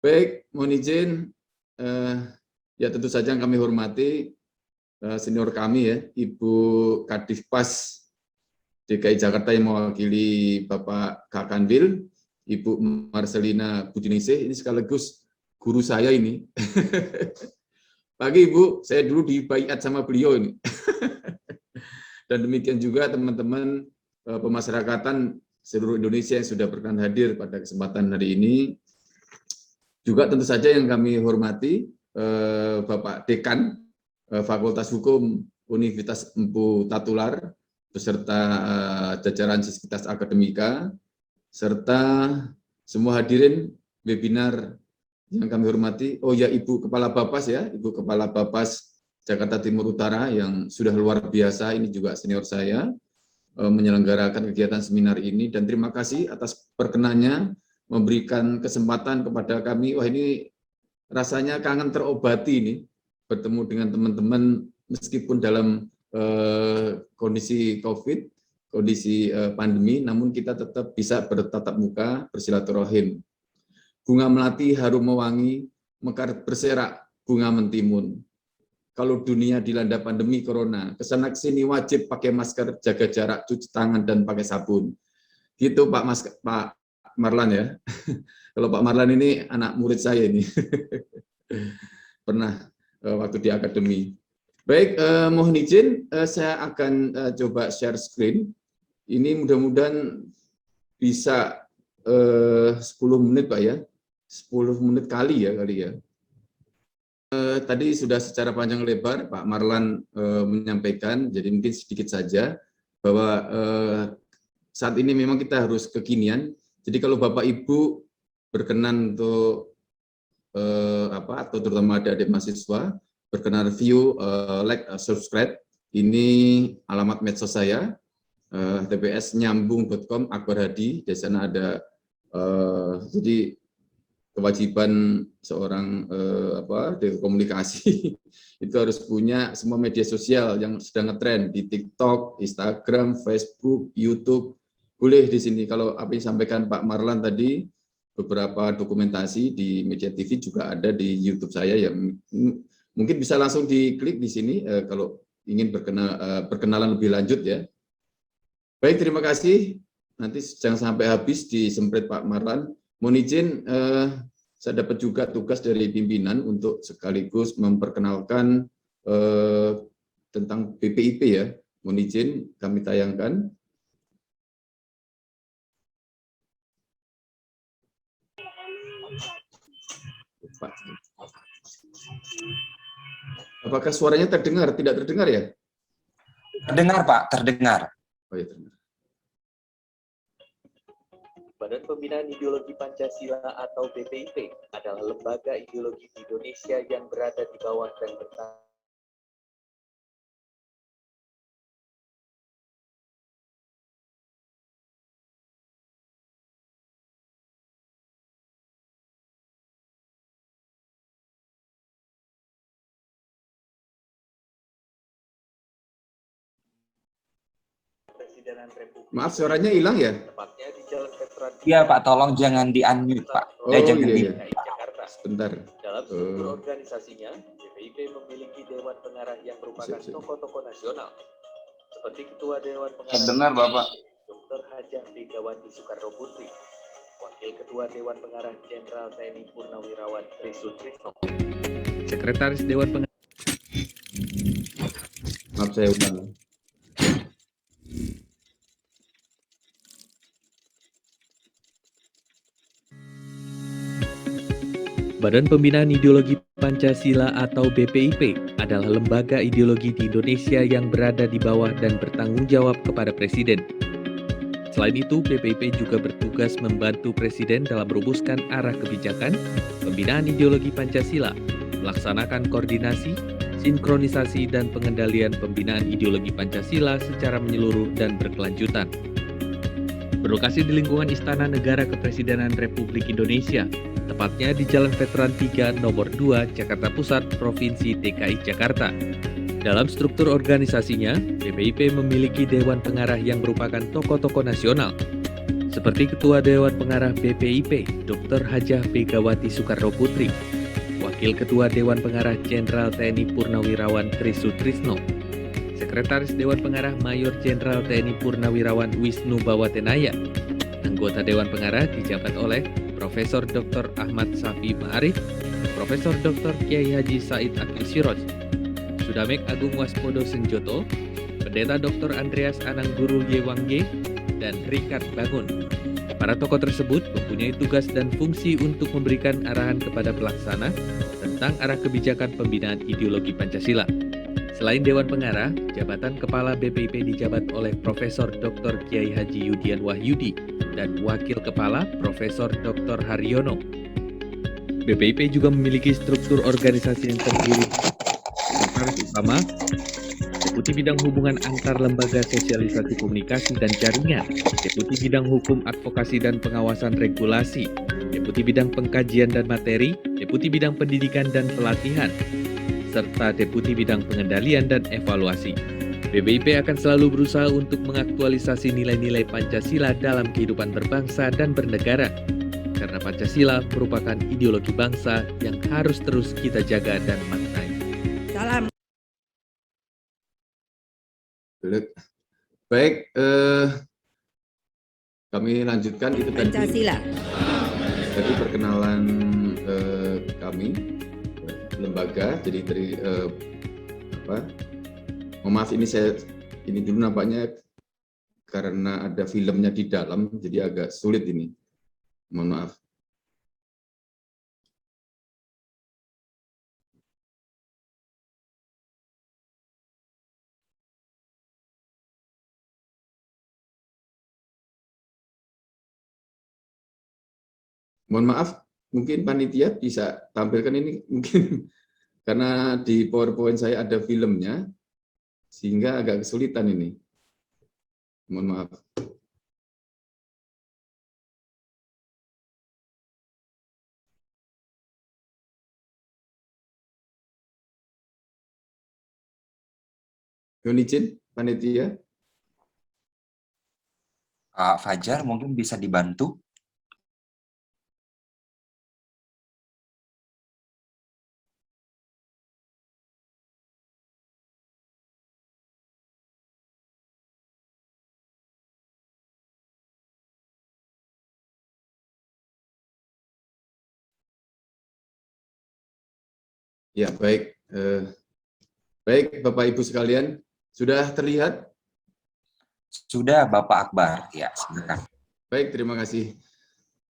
Baik, mohon izin, ya tentu saja yang kami hormati senior kami ya, Ibu Kadifpas DKI Jakarta yang mewakili Bapak Kak Kanwil, Ibu Marcelina Budiningsih, ini sekaligus guru saya ini. Pagi Ibu, saya dulu dibaiat sama beliau ini. Dan demikian juga teman-teman pemasyarakatan seluruh Indonesia yang sudah berkenan hadir pada kesempatan hari ini. Juga tentu saja yang kami hormati Bapak Dekan Fakultas Hukum Universitas Empu Tatular beserta jajaran Sivitas Akademika serta semua hadirin webinar yang kami hormati. Oh ya, Ibu Kepala Bapas ya, Ibu Kepala Bapas Jakarta Timur Utara yang sudah luar biasa, ini juga senior saya menyelenggarakan kegiatan seminar ini, dan terima kasih atas perkenannya memberikan kesempatan kepada kami. Wah, ini rasanya kangen terobati ini, bertemu dengan teman-teman meskipun dalam kondisi COVID, kondisi pandemi, namun kita tetap bisa bertatap muka, bersilaturahim. Bunga melati harum mewangi, mekar berserak bunga mentimun. Kalau dunia dilanda pandemi corona, kesana kesini wajib pakai masker, jaga jarak, cuci tangan, dan pakai sabun. Gitu Pak Marlan ya. Kalau Pak Marlan ini anak murid saya ini. Pernah waktu di akademi. Baik, mohon izin, saya akan coba share screen. Ini mudah-mudahan bisa 10 menit Pak ya. 10 menit kali ya. Tadi sudah secara panjang lebar Pak Marlan menyampaikan, jadi mungkin sedikit saja bahwa saat ini memang kita harus kekinian. Jadi kalau Bapak Ibu berkenan untuk atau terutama adik-adik mahasiswa berkenan review, like, subscribe, ini alamat medsos saya, tpsnyambung.com, Akbar Hadi. Di sana ada jadi kewajiban seorang komunikasi itu harus punya semua media sosial yang sedang ngetren di TikTok, Instagram, Facebook, YouTube. Boleh di sini. Kalau apa yang disampaikan Pak Marlan tadi, beberapa dokumentasi di media TV juga ada di YouTube saya yang mungkin bisa langsung diklik di sini kalau ingin berkenalan lebih lanjut ya. Baik, terima kasih. Nanti jangan sampai habis disemprit Pak Marlan. Mohon izin, saya dapat juga tugas dari pimpinan untuk sekaligus memperkenalkan tentang BPIP ya. Mohon izin kami tayangkan. Apakah suaranya terdengar? Tidak terdengar ya? Terdengar Pak, terdengar. Oh ya, terdengar. Badan Pembinaan Ideologi Pancasila atau BPIP adalah lembaga ideologi di Indonesia yang berada di bawah dan bertanggung Presidenan Republik. Maaf, suaranya hilang ya? Tepatnya di Jalan Veteran. Iya Pak, tolong jangan di-unmute Pak. Oh jangan iya. Jakarta. Sebentar. Dalam struktur organisasinya, BPIP memiliki Dewan Pengarah yang merupakan tokoh-tokoh nasional, seperti Ketua Dewan Pengarah. Terdengar Bapak. Dr. Hajah Megawati Soekarno Putri, Wakil Ketua Dewan Pengarah Jenderal TNI Purnawirawan Tri Sutrisno, Sekretaris Dewan Pengarah. Maaf, saya ulang. Badan Pembinaan Ideologi Pancasila atau BPIP adalah lembaga ideologi di Indonesia yang berada di bawah dan bertanggung jawab kepada Presiden. Selain itu, BPIP juga bertugas membantu Presiden dalam merumuskan arah kebijakan, pembinaan ideologi Pancasila, melaksanakan koordinasi, sinkronisasi, dan pengendalian pembinaan ideologi Pancasila secara menyeluruh dan berkelanjutan. Berlokasi di lingkungan Istana Negara Kepresidenan Republik Indonesia, tepatnya di Jalan Veteran 3 Nomor 2, Jakarta Pusat, Provinsi DKI Jakarta. Dalam struktur organisasinya, BPIP memiliki Dewan Pengarah yang merupakan tokoh-tokoh nasional, seperti Ketua Dewan Pengarah BPIP, Dr. Hajah Megawati Soekarno Putri, Wakil Ketua Dewan Pengarah Jenderal TNI Purnawirawan Tri Sutrisno, Sekretaris Dewan Pengarah Mayor Jenderal TNI Purnawirawan Wisnu Bawatenaya. Anggota Dewan Pengarah dijabat oleh Profesor Dr. Ahmad Safi Ma'arif, Profesor Dr. Kiai Haji Said Akil Siroj, Sudamek Agung Waspodo Senjoto, Pendeta Dr. Andreas Anangguru Yewangge, dan Rikat Bangun. Para tokoh tersebut mempunyai tugas dan fungsi untuk memberikan arahan kepada pelaksana tentang arah kebijakan pembinaan ideologi Pancasila. Selain Dewan Pengarah, jabatan Kepala BPIP dijabat oleh Profesor Dr. Kiai Haji Yudian Wahyudi dan Wakil Kepala Profesor Dr. Haryono. BPIP juga memiliki struktur organisasi yang terdiri Sekretaris Utama, Deputi Bidang Hubungan Antar Lembaga Sosialisasi Komunikasi dan Jaringan, Deputi Bidang Hukum Advokasi dan Pengawasan Regulasi, Deputi Bidang Pengkajian dan Materi, Deputi Bidang Pendidikan dan Pelatihan, serta Deputi Bidang Pengendalian dan Evaluasi. BPIP akan selalu berusaha untuk mengaktualisasi nilai-nilai Pancasila dalam kehidupan berbangsa dan bernegara, karena Pancasila merupakan ideologi bangsa yang harus terus kita jaga dan maknai. Salam. Baik, kami lanjutkan itu tadi. Pancasila. Jadi perkenalan kami lembaga. Jadi dari maaf ini dulu nampaknya karena ada filmnya di dalam, jadi agak sulit ini. Mohon maaf. Mohon maaf, mungkin panitia bisa tampilkan ini mungkin karena di PowerPoint saya ada filmnya sehingga agak kesulitan ini. Mohon maaf. Mohon izin panitia. Pak Fajar mungkin bisa dibantu. Ya, baik. Baik, Bapak Ibu sekalian, sudah terlihat? Sudah, Bapak Akbar. Ya, silakan. Baik, terima kasih.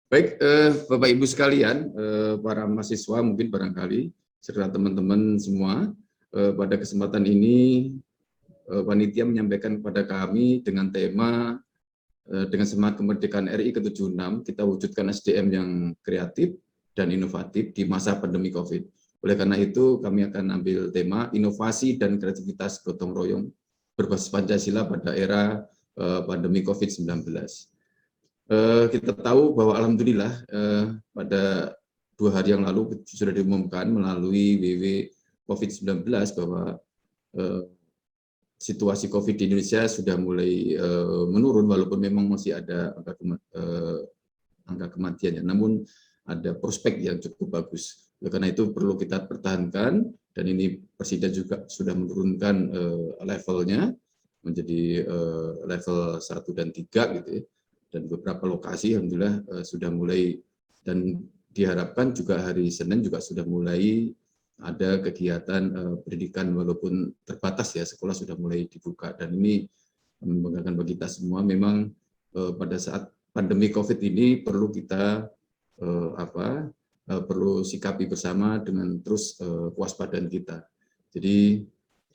Baik, Bapak Ibu sekalian, para mahasiswa mungkin barangkali, serta teman-teman semua, pada kesempatan ini, panitia menyampaikan kepada kami dengan tema dengan semangat kemerdekaan RI ke-76, kita wujudkan SDM yang kreatif dan inovatif di masa pandemi COVID. Oleh karena itu, kami akan ambil tema inovasi dan kreativitas gotong royong berbasis Pancasila pada era pandemi COVID-19. Kita tahu bahwa alhamdulillah pada 2 hari yang lalu sudah diumumkan melalui WW COVID-19 bahwa situasi COVID di Indonesia sudah mulai menurun walaupun memang masih ada angka kematiannya, namun ada prospek yang cukup bagus. Karena itu perlu kita pertahankan, dan ini Presiden juga sudah menurunkan levelnya menjadi level 1 dan 3 gitu ya. Dan beberapa lokasi alhamdulillah sudah mulai, dan diharapkan juga hari Senin juga sudah mulai ada kegiatan pendidikan walaupun terbatas ya, sekolah sudah mulai dibuka, dan ini membanggakan bagi kita semua. Memang pada saat pandemi COVID ini perlu kita perlu sikapi bersama dengan terus kewaspadaan kita. Jadi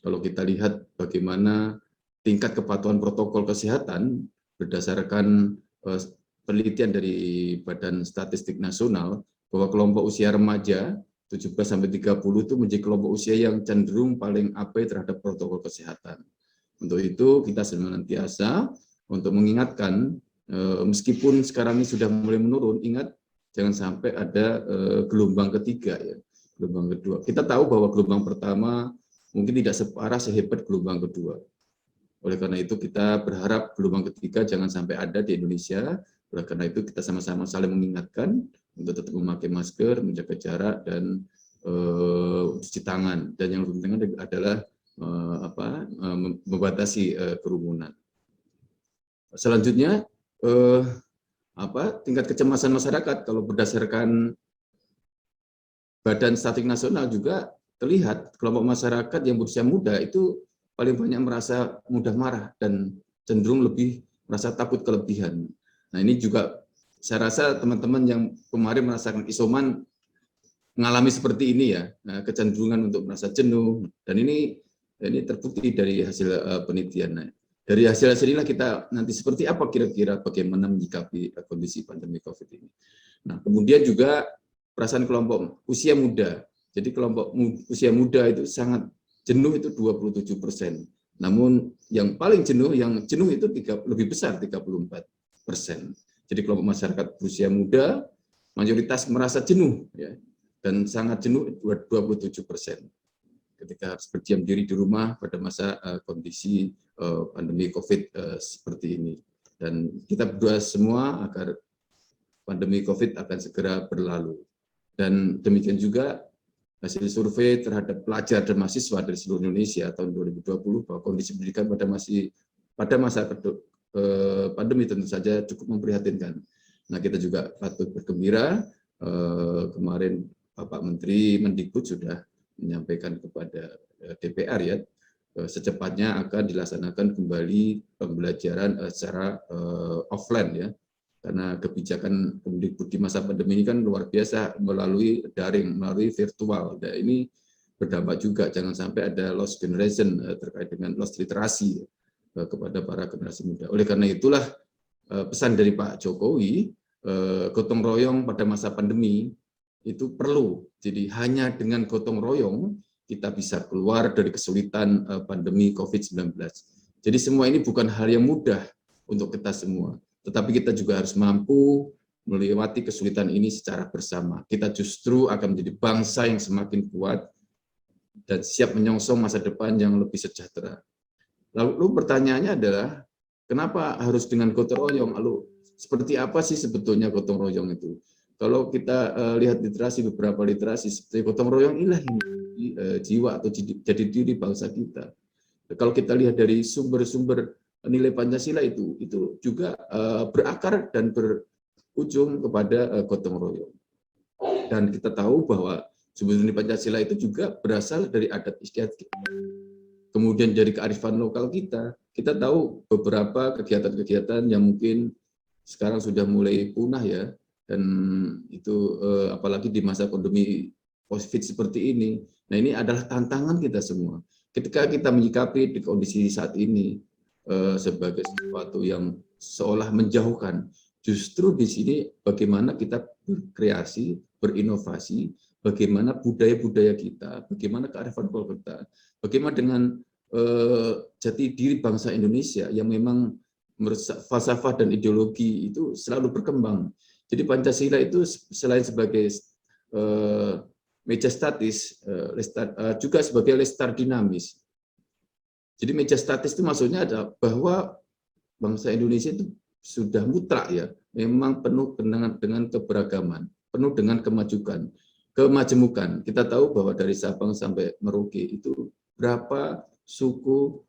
kalau kita lihat bagaimana tingkat kepatuhan protokol kesehatan berdasarkan penelitian dari Badan Statistik Nasional bahwa kelompok usia remaja 17-30 itu menjadi kelompok usia yang cenderung paling abai terhadap protokol kesehatan. Untuk itu kita senantiasa untuk mengingatkan, meskipun sekarang ini sudah mulai menurun, ingat jangan sampai ada gelombang ketiga ya, gelombang kedua. Kita tahu bahwa gelombang pertama mungkin tidak separah sehebat gelombang kedua. Oleh karena itu kita berharap gelombang ketiga jangan sampai ada di Indonesia, Oleh karena itu kita sama-sama saling mengingatkan untuk tetap memakai masker, menjaga jarak, dan cuci tangan. Dan yang lebih penting adalah membatasi kerumunan. Selanjutnya, tingkat kecemasan masyarakat. Kalau berdasarkan Badan Statistik Nasional juga terlihat kelompok masyarakat yang berusia muda itu paling banyak merasa mudah marah dan cenderung lebih merasa takut kelebihan. Nah, ini juga saya rasa teman-teman yang kemarin merasakan isoman mengalami seperti ini ya, kecenderungan untuk merasa jenuh, dan ini terbukti dari hasil penelitian. Nah, dari hasil-hasil inilah kita nanti seperti apa kira-kira bagaimana menyikapi kondisi pandemi COVID ini. Nah, kemudian juga perasaan kelompok usia muda. Jadi kelompok usia muda itu sangat jenuh itu 27%. Namun yang paling jenuh, itu lebih besar 34%. Jadi kelompok masyarakat berusia muda mayoritas merasa jenuh ya, dan sangat jenuh 27%. Ketika harus berdiam diri di rumah pada masa kondisi pandemi COVID seperti ini. Dan kita berdoa semua agar pandemi COVID akan segera berlalu. Dan demikian juga hasil survei terhadap pelajar dan mahasiswa dari seluruh Indonesia tahun 2020 bahwa kondisi pendidikan pada masa pandemi tentu saja cukup memprihatinkan. Nah, kita juga patut bergembira, kemarin Bapak Menteri Mendikbud sudah menyampaikan kepada DPR ya, secepatnya akan dilaksanakan kembali pembelajaran secara offline ya, karena kebijakan Kemdikbud di masa pandemi ini kan luar biasa melalui daring, melalui virtual. Dan ini berdampak juga jangan sampai ada lost generation terkait dengan lost literasi kepada para generasi muda. Oleh karena itulah pesan dari Pak Jokowi, gotong royong pada masa pandemi itu perlu. Jadi hanya dengan gotong royong kita bisa keluar dari kesulitan pandemi COVID-19. Jadi semua ini bukan hal yang mudah untuk kita semua. Tetapi kita juga harus mampu melewati kesulitan ini secara bersama. Kita justru akan menjadi bangsa yang semakin kuat dan siap menyongsong masa depan yang lebih sejahtera. Lalu pertanyaannya adalah, kenapa harus dengan gotong royong? Lalu seperti apa sih sebetulnya gotong royong itu? Kalau kita lihat literasi, beberapa literasi seperti gotong royong inilah jiwa atau jadi diri bangsa kita. Kalau kita lihat dari sumber-sumber nilai Pancasila itu juga berakar dan berujung kepada gotong royong. Dan kita tahu bahwa sebetulnya Pancasila itu juga berasal dari adat istiadat kita. Kemudian dari kearifan lokal kita. Kita tahu beberapa kegiatan-kegiatan yang mungkin sekarang sudah mulai punah ya, dan itu apalagi di masa pandemi COVID seperti ini. Nah, ini adalah tantangan kita semua. Ketika kita menyikapi di kondisi saat ini sebagai sesuatu yang seolah menjauhkan, justru di sini bagaimana kita berkreasi, berinovasi, bagaimana budaya-budaya kita, bagaimana kearifan lokal kita, bagaimana dengan jati diri bangsa Indonesia yang memang falsafah dan ideologi itu selalu berkembang. Jadi Pancasila itu selain sebagai meja statis, juga sebagai lestar dinamis. Jadi meja statis itu maksudnya adalah bahwa bangsa Indonesia itu sudah mutlak ya, memang penuh dengan keberagaman, penuh dengan kemajemukan. Kita tahu bahwa dari Sabang sampai Merauke itu berapa suku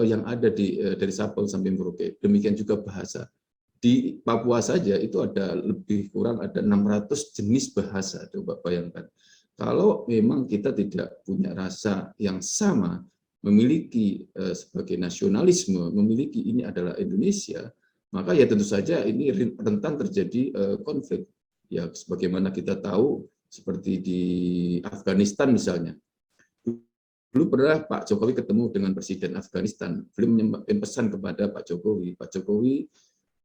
yang ada dari Sabang sampai Merauke. Demikian juga bahasa. Di Papua saja itu ada lebih kurang ada 600 jenis bahasa. Coba bayangkan. Kalau memang kita tidak punya rasa yang sama, memiliki sebagai nasionalisme, memiliki ini adalah Indonesia, maka ya tentu saja ini rentan terjadi konflik. Ya sebagaimana kita tahu seperti di Afghanistan misalnya. Dulu pernah Pak Jokowi ketemu dengan Presiden Afghanistan. Beliau menyampaikan pesan kepada Pak Jokowi,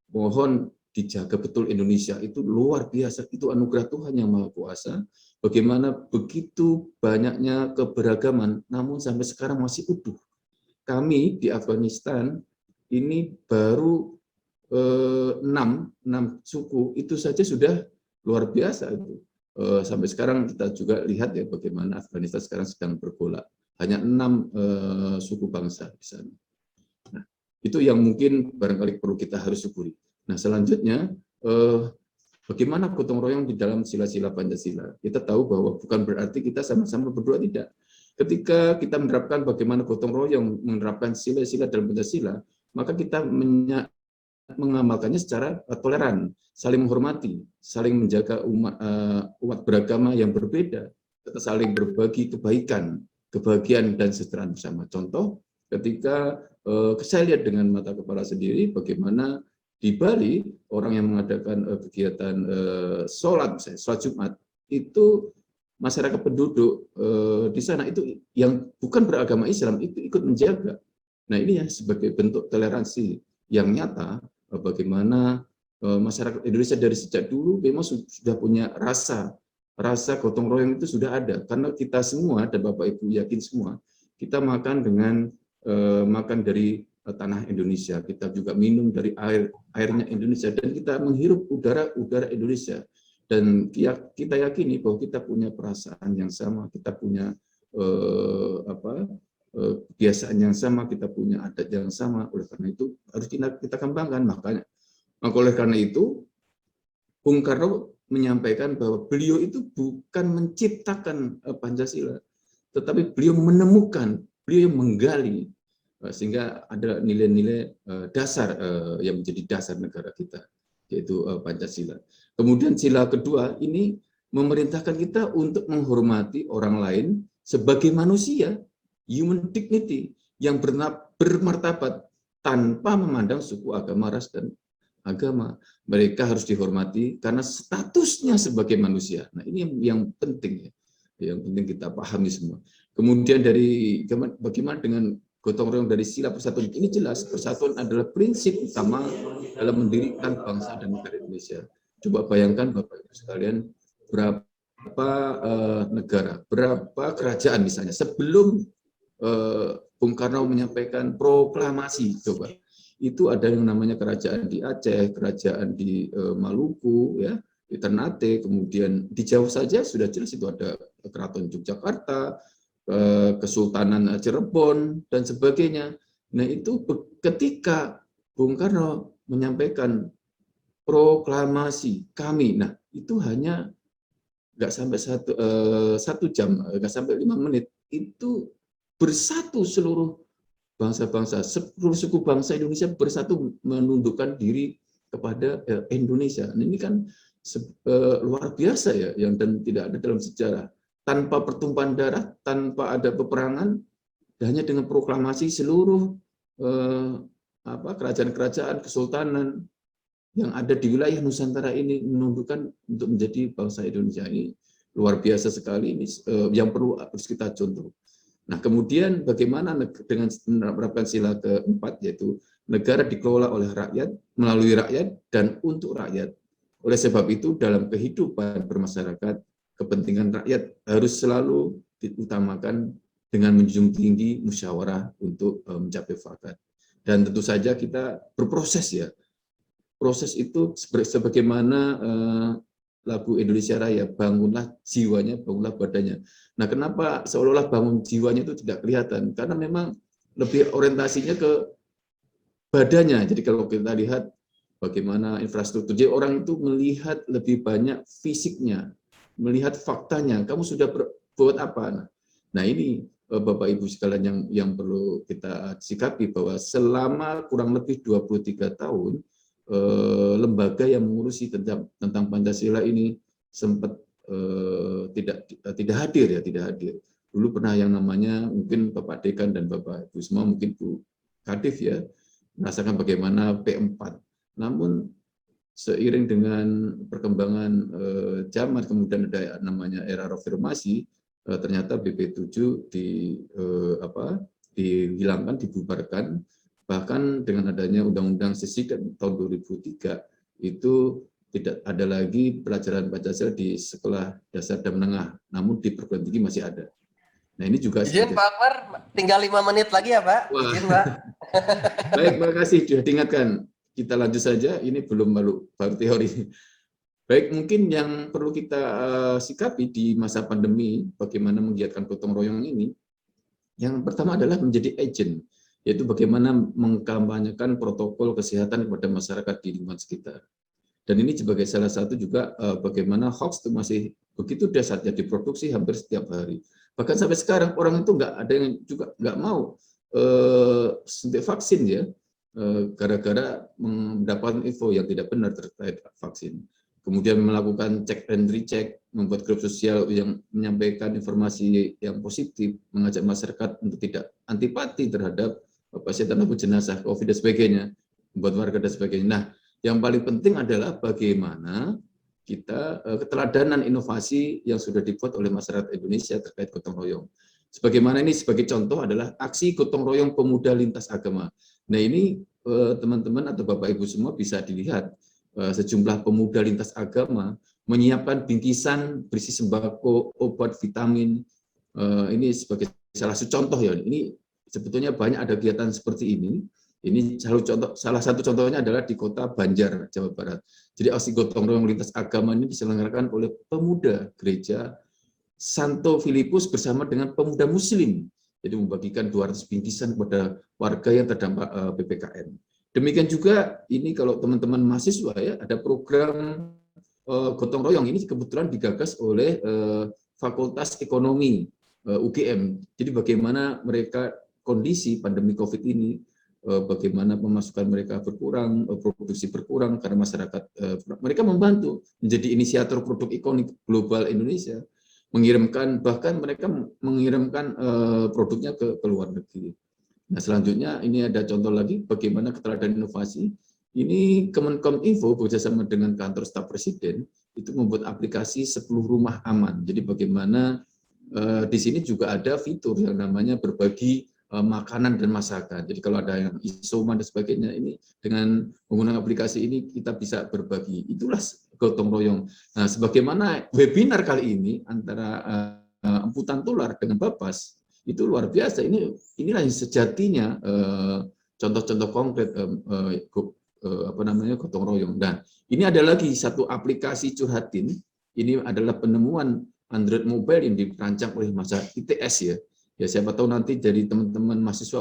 mohon dijaga betul Indonesia, itu luar biasa, itu anugerah Tuhan yang Maha Kuasa. Bagaimana begitu banyaknya keberagaman, namun sampai sekarang masih utuh. Kami di Afghanistan ini baru 6 suku, itu saja sudah luar biasa itu. Sampai sekarang kita juga lihat ya bagaimana Afghanistan sekarang sedang bergolak. Hanya 6 suku bangsa di sana. Nah, itu yang mungkin barangkali perlu kita harus syukuri. Nah, selanjutnya bagaimana gotong royong di dalam sila-sila Pancasila. Kita tahu bahwa bukan berarti kita sama-sama berdua, tidak. Ketika kita menerapkan bagaimana gotong royong menerapkan sila-sila dalam Pancasila, maka kita mengamalkannya secara toleran, saling menghormati, saling menjaga umat beragama yang berbeda, kita saling berbagi kebaikan, kebahagiaan dan kesejahteraan bersama. Contoh, ketika saya lihat dengan mata kepala sendiri bagaimana di Bali orang yang mengadakan kegiatan sholat Jumat itu masyarakat penduduk di sana itu yang bukan beragama Islam itu ikut menjaga. Nah ini ya sebagai bentuk toleransi yang nyata bagaimana masyarakat Indonesia dari sejak dulu memang sudah punya rasa gotong royong itu sudah ada, karena kita semua dan Bapak Ibu yakin semua kita makan dengan makan dari tanah Indonesia, kita juga minum dari airnya Indonesia, dan kita menghirup udara Indonesia, dan kita yakini bahwa kita punya perasaan yang sama, kita punya kebiasaan yang sama, kita punya adat yang sama. Oleh karena itu harus kita kembangkan. Makanya oleh karena itu Bung Karno menyampaikan bahwa beliau itu bukan menciptakan Pancasila, tetapi beliau menemukan, beliau menggali, sehingga ada nilai-nilai dasar yang menjadi dasar negara kita, yaitu Pancasila. Kemudian sila kedua ini memerintahkan kita untuk menghormati orang lain sebagai manusia, human dignity, yang bermartabat tanpa memandang suku, agama, ras, dan agama. Mereka harus dihormati karena statusnya sebagai manusia. Nah ini yang penting ya, yang penting kita pahami semua. Kemudian dari bagaimana dengan gotong royong dari sila persatuan, ini jelas persatuan adalah prinsip utama dalam mendirikan bangsa dan negara Indonesia. Coba bayangkan Bapak Ibu sekalian, berapa negara, berapa kerajaan misalnya sebelum Bung Karno menyampaikan proklamasi, coba itu ada yang namanya kerajaan di Aceh, kerajaan di Maluku, ya, di Ternate, kemudian di Jawa saja sudah jelas itu ada Keraton Yogyakarta, Kesultanan Cirebon, dan sebagainya. Nah itu ketika Bung Karno menyampaikan proklamasi kami, nah itu hanya nggak sampai satu jam, nggak sampai 5 menit, itu bersatu seluruh bangsa-bangsa, seluruh suku bangsa Indonesia bersatu menundukkan diri kepada Indonesia. Nah, ini kan luar biasa ya, yang dan tidak ada dalam sejarah. Tanpa pertumpahan darah, tanpa ada peperangan, hanya dengan proklamasi seluruh kerajaan-kerajaan, kesultanan yang ada di wilayah Nusantara ini menundukkan untuk menjadi bangsa Indonesia. Ini luar biasa sekali, ini yang perlu harus kita contoh. Nah, kemudian bagaimana dengan menerapkan sila keempat, yaitu negara dikelola oleh rakyat, melalui rakyat, dan untuk rakyat. Oleh sebab itu, dalam kehidupan bermasyarakat, kepentingan rakyat harus selalu diutamakan dengan menjunjung tinggi musyawarah untuk mencapai mufakat. Dan tentu saja kita berproses ya. Proses itu sebagaimana lagu Indonesia Raya, bangunlah jiwanya, bangunlah badannya. Nah, kenapa seolah-olah bangun jiwanya itu tidak kelihatan? Karena memang lebih orientasinya ke badannya. Jadi kalau kita lihat bagaimana infrastruktur, jadi orang itu melihat lebih banyak fisiknya, melihat faktanya. Kamu sudah buat apa? Nah ini Bapak Ibu sekalian yang perlu kita sikapi, bahwa selama kurang lebih 23 tahun, lembaga yang mengurusi tentang Pancasila ini sempat tidak hadir. Dulu pernah yang namanya mungkin Bapak Dekan dan Bapak Ibu semua, mungkin Bu Kadif ya, merasakan bagaimana P4. Namun seiring dengan perkembangan zaman, kemudian ada namanya era reformasi, ternyata BP7 dihilangkan, dibubarkan. Bahkan dengan adanya Undang-Undang Sisdiknas tahun 2003 itu tidak ada lagi pelajaran Pancasila di sekolah dasar dan menengah, namun di perguruan tinggi masih ada. Nah ini juga izin Pak Akbar, tinggal 5 menit lagi ya Pak. Wah. Izin Pak. Baik, terima kasih sudah diingatkan. Kita lanjut saja, ini belum baru teori. Baik, mungkin yang perlu kita sikapi di masa pandemi, bagaimana menggiatkan gotong royong ini, yang pertama adalah menjadi agent, yaitu bagaimana mengkampanyekan protokol kesehatan kepada masyarakat di lingkungan sekitar. Dan ini sebagai salah satu juga bagaimana hoax itu masih begitu dahsyatnya diproduksi hampir setiap hari. Bahkan sampai sekarang orang itu nggak ada yang juga nggak mau suntik vaksin ya, gara-gara mendapatkan info yang tidak benar terkait vaksin. Kemudian melakukan cek and recheck, membuat grup sosial yang menyampaikan informasi yang positif, mengajak masyarakat untuk tidak antipati terhadap pasien ataupun jenazah COVID dan sebagainya, membuat warga dan sebagainya. Nah, yang paling penting adalah bagaimana kita keteladanan inovasi yang sudah dibuat oleh masyarakat Indonesia terkait gotong royong. Sebagaimana ini sebagai contoh adalah aksi gotong royong pemuda lintas agama. Nah ini teman-teman atau Bapak Ibu semua bisa dilihat sejumlah pemuda lintas agama menyiapkan bingkisan berisi sembako, obat, vitamin. Ini sebagai salah satu contoh ya. Ini sebetulnya banyak ada kegiatan seperti ini. Ini salah satu contohnya adalah di kota Banjar, Jawa Barat. Jadi aksi gotong royong lintas agama ini diselenggarakan oleh pemuda gereja Santo Filipus bersama dengan pemuda Muslim. Jadi membagikan 200 bingkisan kepada warga yang terdampak PPKM. Demikian juga ini kalau teman-teman mahasiswa ya, ada program gotong royong ini kebetulan digagas oleh Fakultas Ekonomi UGM. Jadi bagaimana mereka kondisi pandemi COVID ini, bagaimana pemasukan mereka berkurang, produksi berkurang karena masyarakat mereka membantu menjadi inisiator produk ikonik global Indonesia, bahkan mereka mengirimkan produknya ke luar negeri. Nah selanjutnya ini ada contoh lagi bagaimana keteladanan inovasi. Ini Kemenkominfo bekerjasama dengan kantor staf presiden itu membuat aplikasi 10 rumah aman. Jadi bagaimana di sini juga ada fitur yang namanya berbagi makanan dan masakan. Jadi kalau ada yang isoman dan sebagainya, ini dengan menggunakan aplikasi ini kita bisa berbagi. Itulah gotong royong. Nah, sebagaimana webinar kali ini antara Emputan Tular dengan Bapas itu luar biasa. Inilah yang sejatinya contoh-contoh konkret gotong royong. Dan ini ada lagi satu aplikasi Curhatin. Ini adalah penemuan Android mobile yang dirancang oleh masa ITS ya. Ya siapa tahu nanti dari teman-teman mahasiswa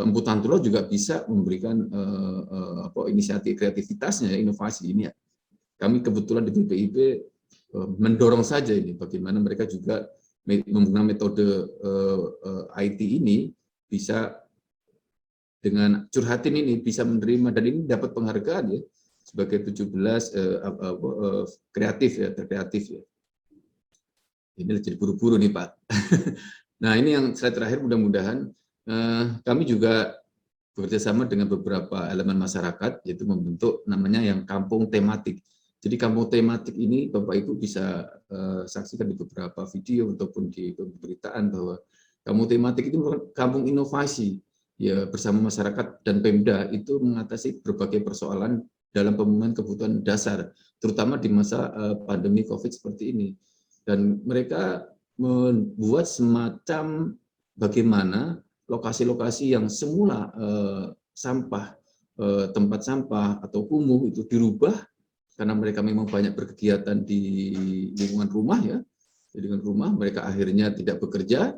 Emputan Tular juga bisa memberikan inisiatif kreativitasnya, inovasi ini. Ya. Kami kebetulan di BPIP mendorong saja ini bagaimana mereka juga menggunakan metode IT ini bisa dengan Curhatin ini bisa menerima, dan ini dapat penghargaan ya sebagai 17 kreatif ya, terkreatif ya. Ini jadi buru-buru nih Pak. Nah ini yang slide terakhir, mudah-mudahan kami juga bekerjasama dengan beberapa elemen masyarakat, yaitu membentuk namanya yang kampung tematik. Jadi kampung tematik ini Bapak Ibu bisa saksikan di beberapa video ataupun di pemberitaan bahwa kampung tematik itu kampung inovasi ya, bersama masyarakat dan Pemda itu mengatasi berbagai persoalan dalam pemenuhan kebutuhan dasar, terutama di masa pandemi COVID seperti ini. Dan mereka membuat semacam bagaimana lokasi-lokasi yang semula sampah, tempat sampah atau kumuh itu dirubah karena mereka memang banyak berkegiatan di lingkungan rumah ya. Di lingkungan rumah mereka akhirnya tidak bekerja,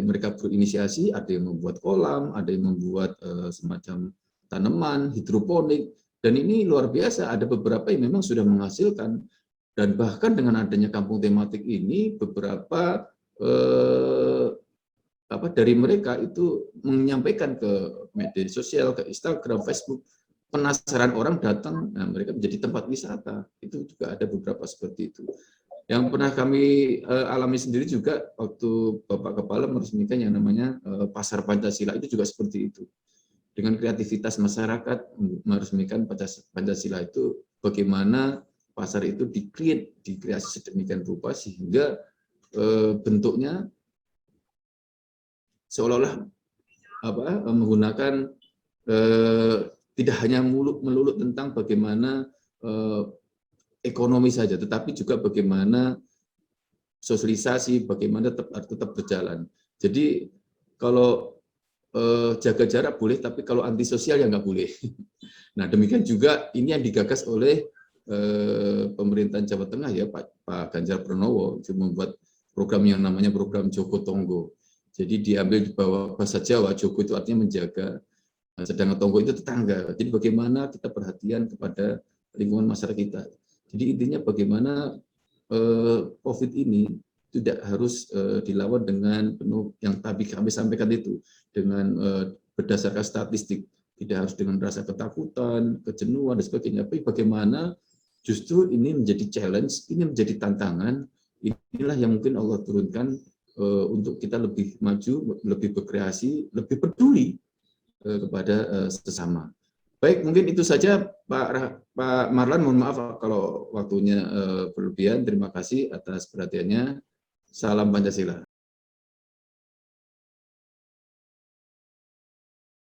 mereka berinisiasi, ada yang membuat kolam, ada yang membuat semacam tanaman hidroponik, dan ini luar biasa. Ada beberapa yang memang sudah menghasilkan. Dan bahkan dengan adanya kampung tematik ini, beberapa dari mereka itu menyampaikan ke media sosial, ke Instagram, Facebook, penasaran orang datang, nah mereka menjadi tempat wisata. Itu juga ada beberapa seperti itu. Yang pernah kami alami sendiri juga waktu Bapak Kepala meresmikan yang namanya Pasar Pancasila, itu juga seperti itu. Dengan kreativitas masyarakat meresmikan Pancasila itu, bagaimana pasar itu dikreasi sedemikian rupa sehingga bentuknya seolah-olah menggunakan tidak hanya melulu tentang bagaimana ekonomi saja, tetapi juga bagaimana sosialisasi, bagaimana tetap berjalan. Jadi kalau jaga jarak boleh, tapi kalau antisosial ya nggak boleh. Nah demikian juga ini yang digagas oleh pemerintahan Jawa Tengah ya Pak Ganjar Pranowo, itu membuat program yang namanya program Joko Tonggo. Jadi diambil di bawah bahasa Jawa, Joko itu artinya menjaga. sedangkan tonggo itu tetangga. Jadi bagaimana kita perhatian kepada lingkungan masyarakat kita. Jadi intinya bagaimana COVID ini tidak harus dilawan dengan penuh yang tadi kami sampaikan itu, dengan berdasarkan statistik, tidak harus dengan rasa ketakutan, kejenuhan dan sebagainya. Tapi bagaimana justru ini menjadi challenge, ini menjadi tantangan. Inilah yang mungkin Allah turunkan untuk kita lebih maju, lebih berkreasi, lebih peduli kepada sesama. Baik, mungkin itu saja Pak Marlan. Mohon maaf kalau waktunya berlebihan. Terima kasih atas perhatiannya. Salam Pancasila.